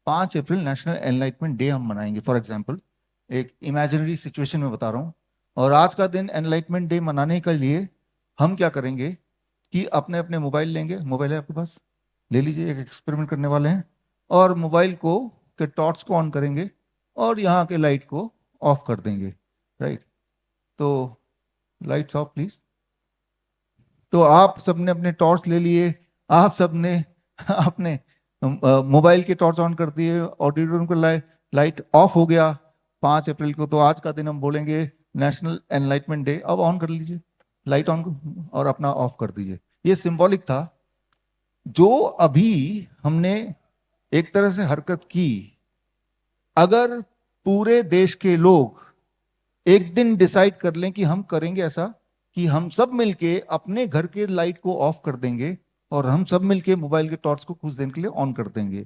5 अप्रैल national enlightenment day हम मनाएंगे। For example, एक इमेजिनरी सिचुएशन में बता रहा हूँ। और आज का दिन एनलाइटमेंट डे मनाने के लिए हम क्या करेंगे कि अपने अपने मोबाइल लेंगे। मोबाइल है आपके पास? ले लीजिए, एक एक्सपेरिमेंट करने वाले हैं। और मोबाइल को के टॉर्च को ऑन करेंगे और यहाँ के लाइट को ऑफ कर देंगे। राइट? तो लाइट्स ऑफ प्लीज। तो आप सबने अपने टॉर्च ले लिए, आप सबने अपने मोबाइल के टॉर्च ऑन कर दिए, ऑडिटोरियम का लाइट ऑफ हो गया। 5 अप्रैल को तो आज का दिन हम बोलेंगे नेशनल एनलाइटमेंट डे। अब ऑन कर लीजिए, लाइट ऑन और अपना ऑफ कर दीजिए। ये सिंबॉलिक था। जो अभी हमने एक तरह से हरकत की, अगर पूरे देश के लोग एक दिन डिसाइड कर लें कि हम करेंगे ऐसा, कि हम सब मिलके अपने घर के लाइट को ऑफ कर देंगे और हम सब मिलके मोबाइल के टॉर्च को कुछ दिन के लिए ऑन कर देंगे,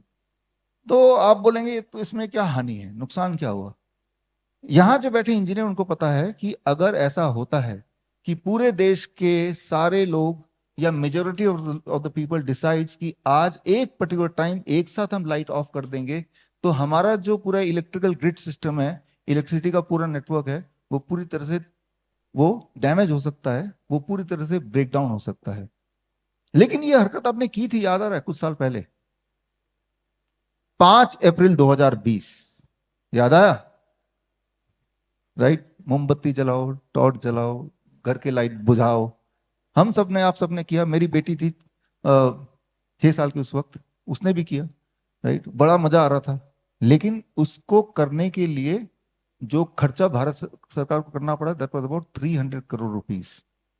तो आप बोलेंगे तो इसमें क्या हानि है, नुकसान क्या हुआ? यहां जो बैठे इंजीनियर उनको पता है कि अगर ऐसा होता है कि पूरे देश के सारे लोग या majority of the people decides कि आज एक पर्टिकुलर टाइम एक साथ हम लाइट ऑफ कर देंगे, तो हमारा जो पूरा इलेक्ट्रिकल ग्रिड सिस्टम है, इलेक्ट्रिसिटी का पूरा नेटवर्क है, वो पूरी तरह से वो डैमेज हो सकता है, वो पूरी तरह से ब्रेक डाउन हो सकता है। लेकिन ये हरकत आपने की थी, याद आ रहा है, कुछ साल पहले, 5 अप्रैल 2020। याद आया? राइट? मोमबत्ती जलाओ, टॉर्च जलाओ, घर के लाइट बुझाओ। हम सब ने, आप सब ने किया। मेरी बेटी थी 6 साल की उस वक्त, उसने भी किया। राइट? बड़ा मजा आ रहा था। लेकिन उसको करने के लिए जो खर्चा भारत सरकार को करना पड़ा, that was about 300 crore rupees.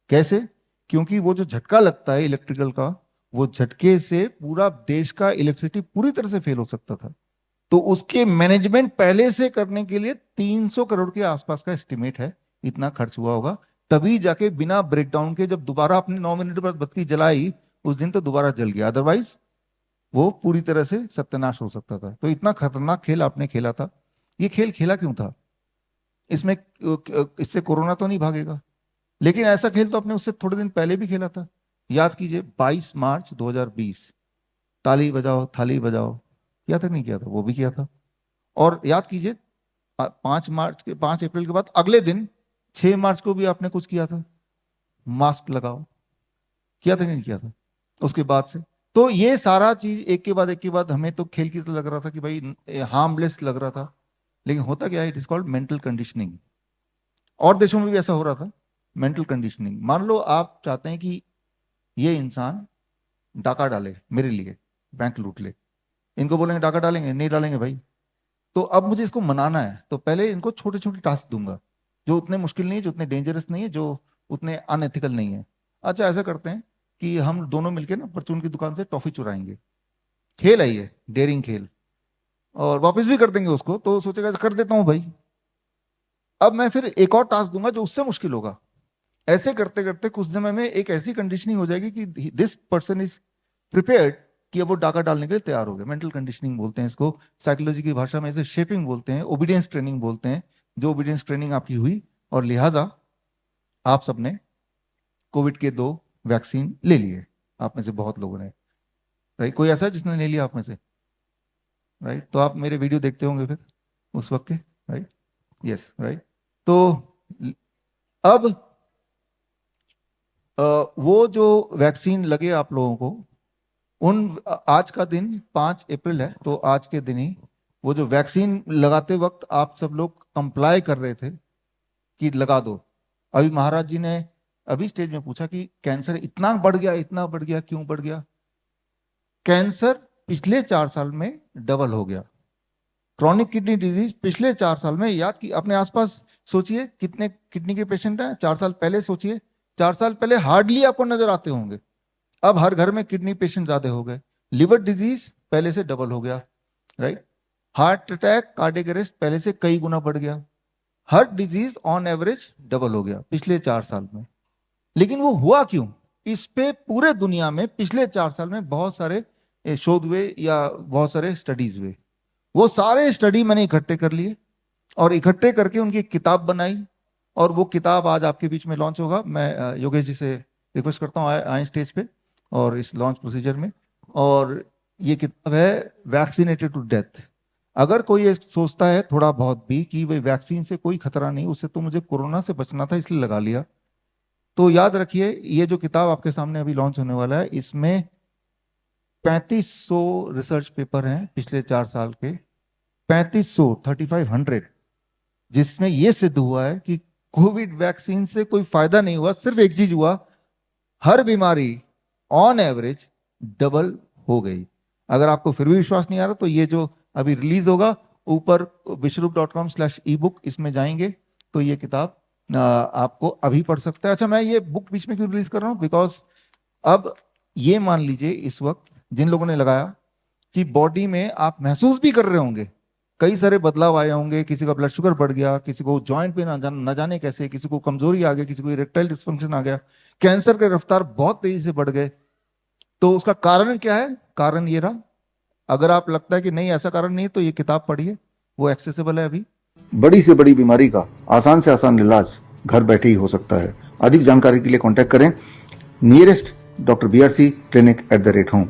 कैसे? क्योंकि वो जो झटका लगता है इलेक्ट्रिकल का, वो झटके से पूरा देश का इलेक्ट्रिसिटी पूरी तरह से फेल हो सकता था। तो उसके मैनेजमेंट पहले से करने के लिए 300 करोड़ के आसपास का एस्टिमेट है, इतना खर्च हुआ होगा। तभी जाके बिना ब्रेकडाउन के जब दोबारा अपने 9 मिनट बाद बत्ती जलाई, उस दिन तो दोबारा जल गया, अदरवाइज वो पूरी तरह से सत्यानाश हो सकता था। तो इतना खतरनाक खेल आपने खेला था। ये खेल खेला क्यों था? इसमें इससे कोरोना तो नहीं भागेगा। लेकिन ऐसा खेल तो आपने उससे थोड़े दिन पहले भी खेला था। याद कीजिए, 22 मार्च 2020, ताली बजाओ थाली बजाओ, किया था नहीं किया था? वो भी किया था। और याद कीजिए, 5 अप्रैल के बाद अगले दिन 6 मार्च को भी आपने कुछ किया था, मास्क लगाओ। किया था कि नहीं किया था? उसके बाद से तो ये सारा चीज एक के बाद हमें तो खेल की तो लग रहा था कि भाई हार्मलेस लग रहा था। लेकिन होता क्या है, it is called mental conditioning. और देशों में भी ऐसा हो रहा था। मेंटल कंडीशनिंग, मान लो आप चाहते हैं कि ये इंसान डाका डाले मेरे लिए, बैंक लूट ले। इनको बोलेंगे डाका डालेंगे? नहीं डालेंगे भाई। तो अब मुझे इसको मनाना है, तो पहले इनको छोटे छोटे टास्क दूंगा, जो उतने मुश्किल नहीं है, जो उतने डेंजरस नहीं है, जो उतने अनएथिकल नहीं है। अच्छा, ऐसा करते हैं कि हम दोनों मिलकर ना परचून की दुकान से टॉफी चुराएंगे। खेल है ये, डेयरिंग खेल। और वापस भी कर देंगे उसको, तो सोचेगा कर देता हूँ भाई। अब मैं फिर एक और टास्क दूंगा जो उससे मुश्किल होगा। ऐसे करते करते कुछ समय में एक ऐसी कंडीशनिंग हो जाएगी कि दिस पर्सन इज प्रिपेयर्ड, कि अब वो डाका डालने के लिए तैयार हो गया। मेंटल कंडीशनिंग बोलते हैं इसको, साइकोलॉजी की भाषा में इसे शेपिंग बोलते हैं, ओबीडियंस ट्रेनिंग बोलते हैं। जो ओबीडियंस ट्रेनिंग आपकी हुई, और लिहाजा आप सबने कोविड के 2 वैक्सीन ले लिए, आप में से बहुत लोगों ने। राइट? कोई ऐसा है जिसने ले लिया आप में से? राइट? तो आप मेरे वीडियो देखते होंगे फिर उस वक्त के। राइट? Yes, right. तो अब वो जो वैक्सीन लगे आप लोगों को, उन आज का दिन 5 अप्रैल है, तो आज के दिन ही वो जो वैक्सीन लगाते वक्त आप सब लोग कंप्लाई कर रहे थे कि लगा दो। अभी महाराज जी ने अभी स्टेज में पूछा कि कैंसर इतना बढ़ गया, इतना बढ़ गया, क्यों बढ़ गया? कैंसर पिछले 4 साल में डबल हो गया। क्रॉनिक किडनी डिजीज पिछले 4 साल में, याद की अपने आसपास सोचिए कितने किडनी के पेशेंट हैं 4 साल पहले। सोचिए, 4 साल पहले हार्डली आपको नजर आते होंगे, अब हर घर में किडनी पेशेंट ज्यादा हो गए। लिवर डिजीज पहले से डबल हो गया। Right? Heart attack, cardiac arrest पहले से कई गुना बढ़ गया। हर डिजीज ऑन एवरेज डबल हो गया पिछले 4 साल में। लेकिन वो हुआ क्यों? इस पे पूरे दुनिया में पिछले 4 साल में बहुत सारे शोध हुए या बहुत सारे स्टडीज हुए। वो सारे स्टडी मैंने इकट्ठे कर लिए और इकट्ठे करके उनकी एक किताब बनाई। और वो किताब आज आपके बीच में लॉन्च होगा। मैं योगेश जी से रिक्वेस्ट करता हूँ, आए स्टेज पे और इस लॉन्च प्रोसीजर में। और ये किताब है वैक्सीनेटेड टू डेथ। अगर कोई ये सोचता है थोड़ा बहुत भी कि भाई वैक्सीन से कोई खतरा नहीं, उससे तो मुझे कोरोना से बचना था इसलिए लगा लिया, तो याद रखिए ये जो किताब आपके सामने अभी लॉन्च होने वाला है, इसमें 3500 रिसर्च पेपर हैं पिछले 4 साल के, 3500, 3500, जिसमें यह सिद्ध हुआ है कि कोविड वैक्सीन से कोई फायदा नहीं हुआ, सिर्फ एक चीज हुआ, हर बीमारी ऑन एवरेज डबल हो गई। अगर आपको फिर भी विश्वास नहीं आ रहा तो ये जो अभी रिलीज होगा ऊपर विश्वरूप.com/ebook, इसमें जाएंगे तो ये किताब आपको अभी पढ़ सकता है। अच्छा, मैं ये बुक बीच में क्यों रिलीज कर रहा हूं, बिकॉज अब ये मान लीजिए इस वक्त जिन लोगों ने लगाया कि बॉडी में आप महसूस भी कर रहे होंगे कई सारे बदलाव आए होंगे, किसी का ब्लड शुगर बढ़ गया, किसी को जॉइंट पे ना जाने कैसे, किसी को कमजोरी आ गई, किसी को इरेक्टाइल डिस्फंक्शन आ गया, कैंसर के रफ्तार बहुत तेजी से बढ़ गए, तो उसका कारण क्या है? कारण ये रहा। अगर आप लगता है कि नहीं ऐसा कारण नहीं है तो ये किताब पढ़िए, वो एक्सेसिबल है अभी। बड़ी से बड़ी बीमारी का आसान से आसान इलाज घर बैठे ही हो सकता है। अधिक जानकारी के लिए कांटेक्ट करें nearest Dr. BRC Clinic @home।